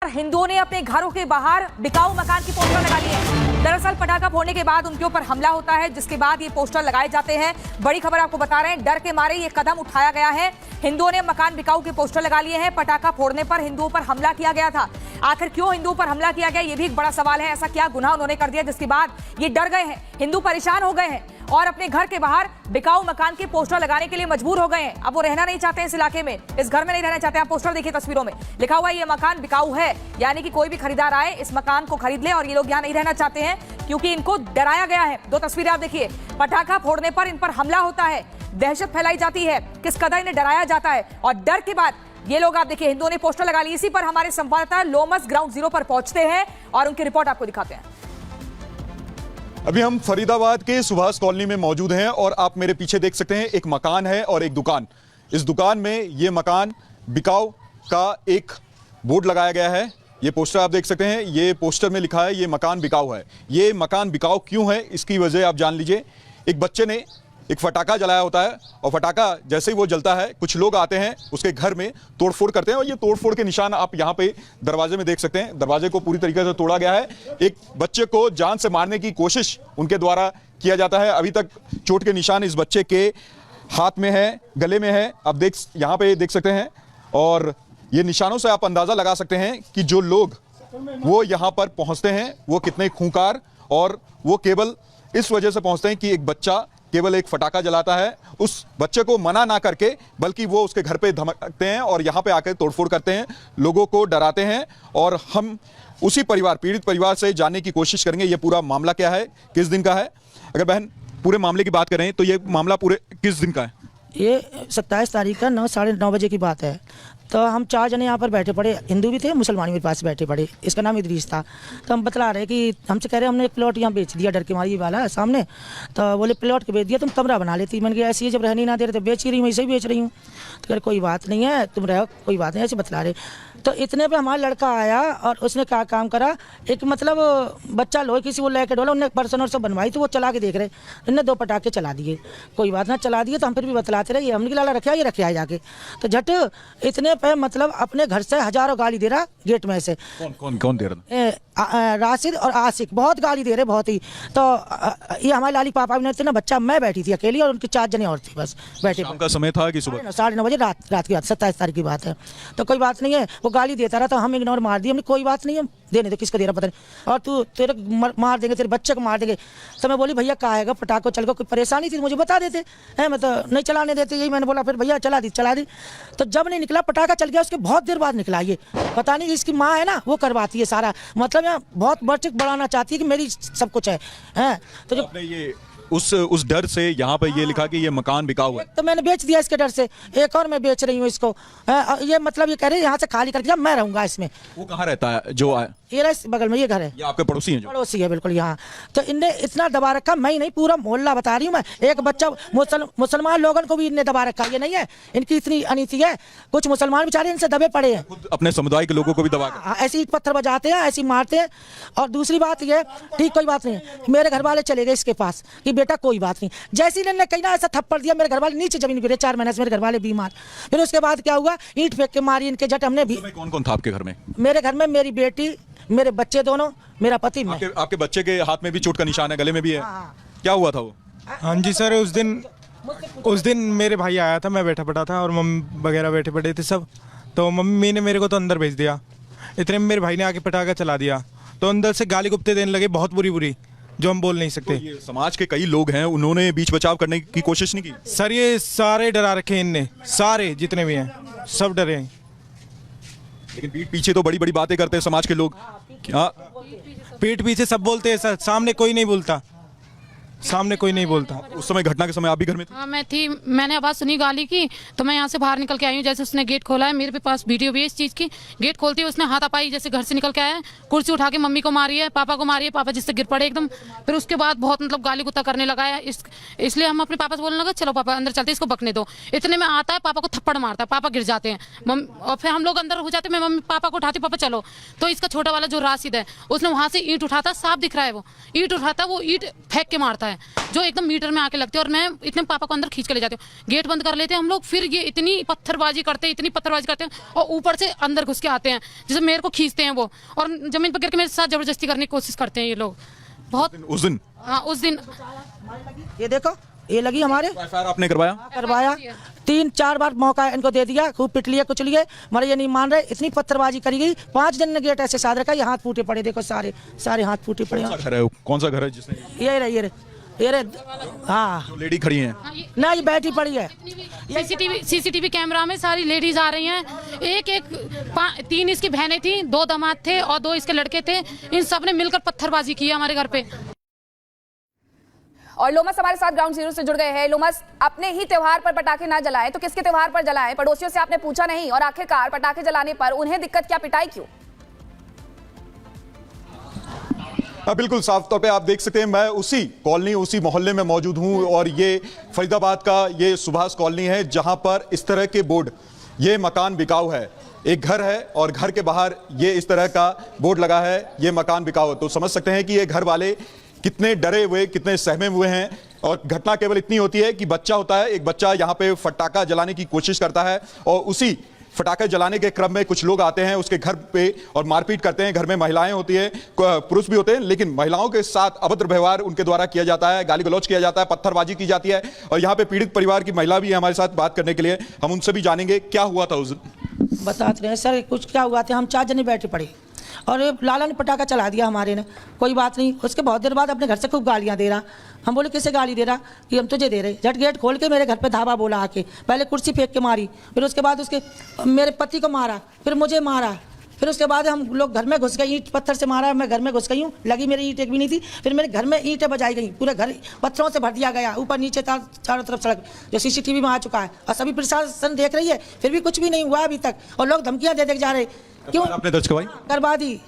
हिंदुओं ने अपने घरों के बाहर बिकाऊ मकान की पोस्टर लगा ली है। दरअसल पटाखा फोड़ने के बाद उनके ऊपर हमला होता है, जिसके बाद ये पोस्टर लगाए जाते हैं। बड़ी खबर आपको बता रहे हैं, डर के मारे ये कदम उठाया गया है। हिंदुओं ने मकान बिकाऊ के पोस्टर लगा लिए हैं। पटाखा फोड़ने पर हिंदुओं पर हमला किया गया था। आखिर क्यों हिंदुओं पर हमला किया गया, ये भी एक बड़ा सवाल है। ऐसा क्या गुनाह उन्होंने कर दिया जिसके बाद ये डर गए हैं, हिंदू परेशान हो गए हैं और अपने घर के बाहर बिकाऊ मकान के पोस्टर लगाने के लिए मजबूर हो गए हैं। अब वो रहना नहीं चाहते हैं इस इलाके में, इस घर में नहीं रहना चाहते हैं। आप पोस्टर देखिए, तस्वीरों में लिखा हुआ है ये मकान बिकाऊ है, यानी कि कोई भी खरीदार आए इस मकान को खरीद ले। और ये लोग यहाँ नहीं रहना चाहते हैं क्योंकि इनको डराया गया है। दो तस्वीरें आप देखिए, पटाखा फोड़ने पर इन पर हमला होता है, दहशत फैलाई जाती है, किस कदर इन्हें डराया जाता है और डर के बाद ये लोग आप देखिए हिंदुओं ने पोस्टर लगा ली। इसी पर हमारे संवाददाता लोमस ग्राउंड जीरो पर पहुंचते हैं और उनकी रिपोर्ट आपको दिखाते हैं। अभी हम फरीदाबाद के सुभाष कॉलोनी में मौजूद हैं और आप मेरे पीछे देख सकते हैं एक मकान है और एक दुकान। इस दुकान में ये मकान बिकाऊ का एक बोर्ड लगाया गया है। ये पोस्टर आप देख सकते हैं, ये पोस्टर में लिखा है ये मकान बिकाऊ है। ये मकान बिकाऊ क्यों है इसकी वजह आप जान लीजिए। एक बच्चे ने एक फटाका जलाया होता है और फटाका जैसे ही वो जलता है कुछ लोग आते हैं उसके घर में तोड़फोड़ करते हैं और ये तोड़फोड़ के निशान आप यहाँ पे दरवाजे में देख सकते हैं। दरवाजे को पूरी तरीके से तोड़ा गया है। एक बच्चे को जान से मारने की कोशिश उनके द्वारा किया जाता है। अभी तक चोट के निशान इस बच्चे के हाथ में है, गले में है, आप यहाँ पे देख सकते हैं। और ये निशानों से आप अंदाजा लगा सकते हैं कि जो लोग वो यहाँ पर पहुँचते हैं वो कितने खूंखार, और वो केवल इस वजह से पहुँचते हैं कि एक बच्चा केवल एक फटाका जलाता है। उस बच्चे को मना ना करके बल्कि वो उसके घर पे धमकते हैं और यहाँ पे आकर तोड़फोड़ करते हैं, लोगों को डराते हैं। और हम उसी परिवार, पीड़ित परिवार से जानने की कोशिश करेंगे ये पूरा मामला क्या है, किस दिन का है। अगर बहन पूरे मामले की बात करें तो ये मामला पूरे किस दिन का है? ये 27 तारीख का 9-9:30 बजे की बात है। तो हम 4 जने यहाँ पर बैठे पड़े, हिंदू भी थे, मुसलमान भी पास बैठे पड़े। इसका नाम इदरीस था। तो हम बतला रहे कि हमसे कह रहे हमने एक प्लॉट यहाँ बेच दिया, डर के मारी वाला सामने। तो बोले प्लॉट के बेच दिया, तुम कमरा बना लेती। मैंने कहा ऐसी है, जब रहने ना दे रहे तो बेच ही रही हूँ, ऐसे ही बेच रही हूँ। तो कह रहे कोई बात नहीं है, तुम रहो, कोई बात नहीं, ऐसे बतला रहे। तो इतने पे हमारा लड़का आया और उसने क्या काम करा, एक मतलब बच्चा लो किसी को लेकर डोला, उन्हें पर्सन और सब बनवाई, तो वो चला के देख रहे, इन्हें 2 पटाखे चला दिए। कोई बात ना, चला दिए तो हम फिर भी बतलाते रहे, हमने लाला रखे ये रखे जाके। तो झट इतने पे मतलब अपने घर से हजारों गाली दे रहा गेट में से। कौन दे रहा? राशिद और आशिक बहुत गाली दे रहे, बहुत ही। तो ये हमारे लाली पापा ने इतना बच्चा, मैं बैठी थी अकेली और उनके 4 जने और थे बस बैठे। शाम का समय था कि सुबह? 9:30 बजे रात की बात, 27 तारीख की बात है। तो कोई बात नहीं है, वो गाली देता रहा तो हम इग्नोर मार दिए, हमने कोई बात नहीं है, देने दो, किसको दे रहा पता नहीं, और तू तेरे मार देंगे, तेरे बच्चे को मार देंगे। तो मैं बोली भैया कहा है पटाखा चल गया, कोई परेशानी थी मुझे बता देते हैं, मैं तो नहीं चलाने देते, यही मैंने बोला। फिर भैया चला दी। तो जब नहीं निकला पटाखा चल गया, उसके बहुत देर बाद निकला। ये पता नहीं, इसकी माँ है ना वो करवाती है सारा, मतलब यहाँ बहुत बच्चे बढ़ाना चाहती है कि मेरी सब कुछ है। तो जो ये उस डर से यहाँ पे ये लिखा कि ये मकान बिकाऊ है, तो मैंने बेच दिया इसके डर से। एक और मैं बेच रही हूँ इसको। ये मतलब ये कह रहे हैं यहाँ से खाली करके मैं रहूंगा इसमें। वो कहाँ रहता है जो आया? ये बगल में ये घर है। ये आपके पड़ोसी हैं? पड़ोसी है बिल्कुल यहाँ। तो इनने इतना दबा रखा, मैं ही नहीं पूरा मोहल्ला बता रही हूँ मैं। एक बच्चा मुसलमान लोगों को भी इनने दबा रखा, ये नहीं है इनकी इतनी अनीति है। कुछ मुसलमान बेचारे इनसे दबे पड़े हैं, अपने समुदाय के लोगों को भी दबा ऐसे ईंट पत्थर बजाते हैं, ऐसे मारते हैं। और दूसरी बात ये, ठीक कोई बात नहीं, मेरे घर वाले चले गए इसके पास कि बेटा कोई बात नहीं। जैसे इन्होंने कहीं ना ऐसा थप्पड़ दिया, मेरे घर वाले नीचे जमीन गिरे, 4 महीने से मेरे घर वाले बीमार। फिर उसके बाद क्या हुआ, ईंट फेंक के मारी इनके जट हमने भी। कौन कौन था आपके घर में? मेरे घर में मेरी बेटी, मेरे बच्चे दोनों, मेरा पति। आपके बच्चे के हाथ में भी चोट का निशान है, गले में भी है। क्या हुआ था वो? हाँ जी सर, उस दिन मेरे भाई आया था, मैं बैठा पड़ा था और मम्मी वगैरह बैठे पड़े थे सब। तो मम्मी ने मेरे को तो अंदर भेज दिया, इतने में मेरे भाई ने आके पटाखा चला दिया। तो अंदर से गाली गुप्ते देने लगे, बहुत बुरी जो हम बोल नहीं सकते। तो ये समाज के कई लोग हैं, उन्होंने बीच बचाव करने की कोशिश नहीं की? सर ये सारे डरा रखे हैं इनने, सारे जितने भी हैं सब डरे हैं। लेकिन पीठ पीछे तो बड़ी बड़ी बातें करते हैं समाज के लोग। पीठ पीछे सब बोलते हैं सर, सामने कोई नहीं बोलता, सामने कोई नहीं बोलता। उस समय, घटना के समय आप भी घर में थे? हाँ मैं थी, मैंने आवाज़ सुनी गाली की, तो मैं यहाँ से बाहर निकल के आई हूँ। जैसे उसने गेट खोला है, मेरे पास वीडियो भी है इस चीज़ की। गेट खोलती है उसने हाथापाई, जैसे घर से निकल के आया है, कुर्सी उठा के मम्मी को मारी है, पापा को मारी है, पापा जिससे गिर पड़े एकदम। फिर उसके बाद बहुत मतलब गाली गुत्ता करने लगा है। इसलिए हम अपने पापा से बोलने लगे चलो पापा अंदर चलते, इसको बकने दो। इतने में आता है, पापा को थप्पड़ मारता है, पापा गिर जाते हैं। और फिर हम लोग अंदर हो जाते, मैं मम्मी पापा को उठाती, पापा चलो। तो इसका छोटा वाला जो राशिद है उसने वहाँ से ईंट उठाता, साफ दिख रहा है, वो ईंट उठाता, वो ईंट फेंक के मारता है। है जो एकदम मीटर में आके लगती है, और मैं इतने पापा को अंदर खींच के ले जाती हूँ, गेट बंद कर लेते हैं हम लोग, फिर ये इतनी पत्थरबाजी करते हैं और ऊपर से अंदर घुस के आते हैं, जैसे मेरे को खींचते हैं वो, और जमीन पर गिर के मेरे साथ जबरदस्ती करने की कोशिश करते हैं ये लोग बहुत। उस दिन हाँ उस दिन ये देखो, ये लगी हमारे, एफआईआर आपने करवाया? करवाया 3-4 बार मौका इनको दे दिया, खूब पिट लिए कुचलिए, मगर ये नहीं मान रहे, इतनी पत्थरबाजी करी गई। 5 दिन ने गेट ऐसे साध रखा, ये हाथ फूटे पड़े, देखो सारे हाथ फूटे पड़े। कौन सा घर है जिसने? ये रे हाँ, जो लेडी खड़ी हैं ना, ये बैठी पड़ी है। सीसीटीवी कैमरा में सारी लेडीज आ रही हैं, 3 इसकी बहनें थी, 2 दामाद थे और 2 इसके लड़के थे, इन सब ने मिलकर पत्थरबाजी की है हमारे घर पे। और लोमस हमारे साथ ग्राउंड जीरो से जुड़ गए हैं। लोमस, अपने ही त्योहार पर पटाखे ना जलाएं तो किसके त्योहार पर जलाएं? पड़ोसियों से आपने पूछा नहीं, और आखिरकार पटाखे जलाने पर उन्हें दिक्कत क्या, पिटाई क्यों? बिल्कुल साफ तौर पे आप देख सकते हैं, मैं उसी कॉलोनी, उसी मोहल्ले में मौजूद हूं, और ये फरीदाबाद का ये सुभाष कॉलोनी है, जहां पर इस तरह के बोर्ड, ये मकान बिकाऊ है, एक घर है और घर के बाहर ये इस तरह का बोर्ड लगा है, ये मकान बिकाऊ है। तो समझ सकते हैं कि ये घर वाले कितने डरे हुए, कितने सहमे हुए हैं। और घटना केवल इतनी होती है कि बच्चा होता है, एक बच्चा यहाँ पे फटाका जलाने की कोशिश करता है, और उसी फटाखे जलाने के क्रम में कुछ लोग आते हैं उसके घर पे और मारपीट करते हैं। घर में महिलाएं होती हैं, पुरुष भी होते हैं, लेकिन महिलाओं के साथ अभद्र व्यवहार उनके द्वारा किया जाता है, गाली गलौज किया जाता है, पत्थरबाजी की जाती है। और यहाँ पे पीड़ित परिवार की महिला भी है हमारे साथ बात करने के लिए, हम उनसे भी जानेंगे क्या हुआ था उस दिन। बताते रहे सर, कुछ क्या हुआ था, हम 4 जने बैठे पड़े और लाला ने पटाखा चला दिया हमारे ने, कोई बात नहीं। उसके बहुत देर बाद अपने घर से खूब गालियां दे रहा। हम बोले किसे गाली दे रहा? कि हम तुझे दे रहे। झट गेट खोल के मेरे घर पे धावा बोला आके, पहले कुर्सी फेंक के मारी, फिर उसके बाद उसके मेरे पति को मारा, फिर मुझे मारा, फिर उसके बाद हम लोग घर में घुस गए, ईंट पत्थर से मारा, मैं घर में घुस गई हूँ, लगी मेरी ईंट एक भी नहीं थी। फिर मेरे घर में ईंटें बजाई गई, पूरे घर पत्थरों से भर दिया गया, ऊपर नीचे चारों तरफ सड़क, जो सीसीटीवी में आ चुका है, और सभी प्रशासन देख रही है, फिर भी कुछ भी नहीं हुआ अभी तक, और लोग धमकियां दे जा रहे। क्यों आपने दर्ज करवाई? करवा दी।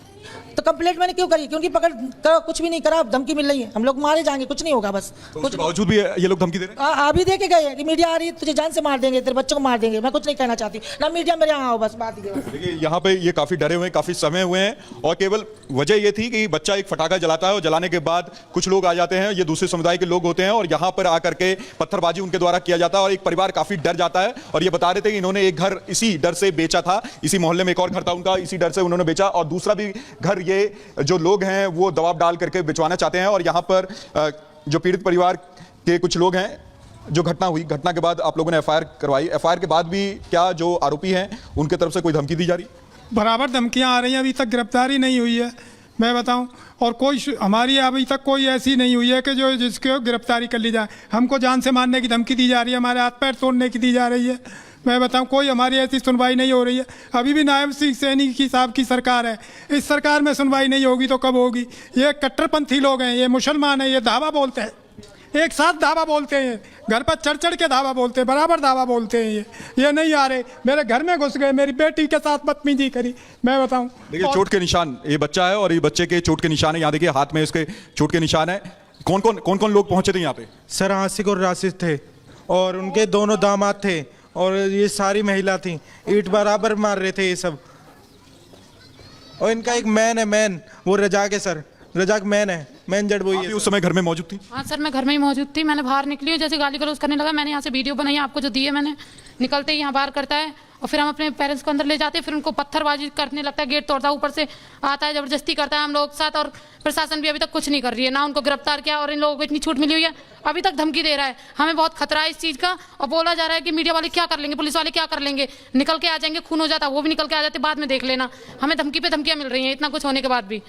तो कंप्लेंट मैंने क्यों करी? क्योंकि पकड़ करो, कुछ भी नहीं करा, धमकी मिल रही है, हम लोग मारे जाएंगे, कुछ नहीं होगा बस। तो उसके बावजूद भी ये लोग धमकी दे रहे हैं? अभी देखे गए हैं कि मीडिया आ रही है, तुझे जान से मार देंगे, तेरे बच्चों को मार देंगे। मैं कुछ नहीं कहना चाहती ना, मीडिया मेरे यहाँ आओ, बस बात ये। देखिए यहाँ पे ये काफी डरे हुए हैं, काफी समय हुए हैं, और केवल वजह ये थी कि बच्चा एक फटाखा जलाता है और जलाने के बाद कुछ लोग आ जाते हैं, ये दूसरे समुदाय के लोग होते हैं, और यहाँ पर आकर के पत्थरबाजी उनके द्वारा किया जाता है, और एक परिवार काफी डर जाता है। और ये बता रहे थे कि इन्होंने एक घर इसी डर से बेचा था, इसी मोहल्ले में एक और घर था उनका, इसी डर से उन्होंने बेचा, और दूसरा भी घर ये जो लोग हैं वो दबाव डाल करके बिचवाना चाहते हैं। और यहाँ पर जो पीड़ित परिवार के कुछ लोग हैं, जो घटना हुई, घटना के बाद आप लोगों ने एफआईआर करवाई, एफआईआर के बाद भी क्या जो आरोपी हैं उनके तरफ से कोई धमकी दी जा रही? बराबर धमकियां आ रही हैं, अभी तक गिरफ्तारी नहीं हुई है, मैं बताऊं, और कोई हमारी अभी तक कोई ऐसी नहीं हुई है कि जो जिसको गिरफ्तारी कर ली जाए। हमको जान से मारने की धमकी दी जा रही है, हमारे हाथ पैर तोड़ने की दी जा रही है, मैं बताऊं, कोई हमारी ऐसी सुनवाई नहीं हो रही है। अभी भी नायब सिंह सैनी की साहब की सरकार है, इस सरकार में सुनवाई नहीं होगी तो कब होगी? ये कट्टरपंथी लोग हैं, ये मुसलमान हैं, ये धावा बोलते हैं, एक साथ धावा बोलते हैं, घर पर चढ़ चढ़ के धावा बोलते हैं, बराबर धावा बोलते हैं। ये नहीं आ रहे, मेरे घर में घुस गए, मेरी बेटी के साथ बदतमीजी करी, मैं बताऊं। देखिए चोट के निशान, ये बच्चा है और ये बच्चे के चोट के निशान है, यहाँ देखिए हाथ में इसके चोट के निशान है। कौन कौन लोग पहुंचे थे यहाँ पे? सर आसिक और राशिद थे, और उनके दोनों दामाद थे, और ये सारी महिला थी, ईंट बराबर मार रहे थे ये सब। और इनका एक मैन है, मैन, वो रजाक है सर, रजाक मैन है, मैन जड़ वो ही। उस समय घर में मौजूद थी? हाँ सर, मैं घर में ही मौजूद थी। मैंने बाहर निकली हूँ, जैसे गाली गलौज करने लगा, मैंने यहाँ से वीडियो बनाई, आपको जो दी है मैंने, निकलते ही यहाँ बाहर करता है, और फिर हम अपने पेरेंट्स को अंदर ले जाते हैं, फिर उनको पत्थरबाजी करने लगता है, गेट तोड़ता है, ऊपर से आता है, जबरदस्ती करता है हम लोग के साथ। और प्रशासन भी अभी तक कुछ नहीं कर रही है, ना उनको गिरफ्तार किया, और इन लोगों को इतनी छूट मिली हुई है, अभी तक धमकी दे रहा है। हमें बहुत खतरा है इस चीज़ का, और बोला जा रहा है कि मीडिया वाले क्या कर लेंगे, पुलिस वाले क्या कर लेंगे, निकल के आ जाएंगे, खून हो जाता, वो भी निकल के आ जाते, बाद में देख लेना। हमें धमकी पे धमकियाँ मिल रही हैं, इतना कुछ होने के बाद भी।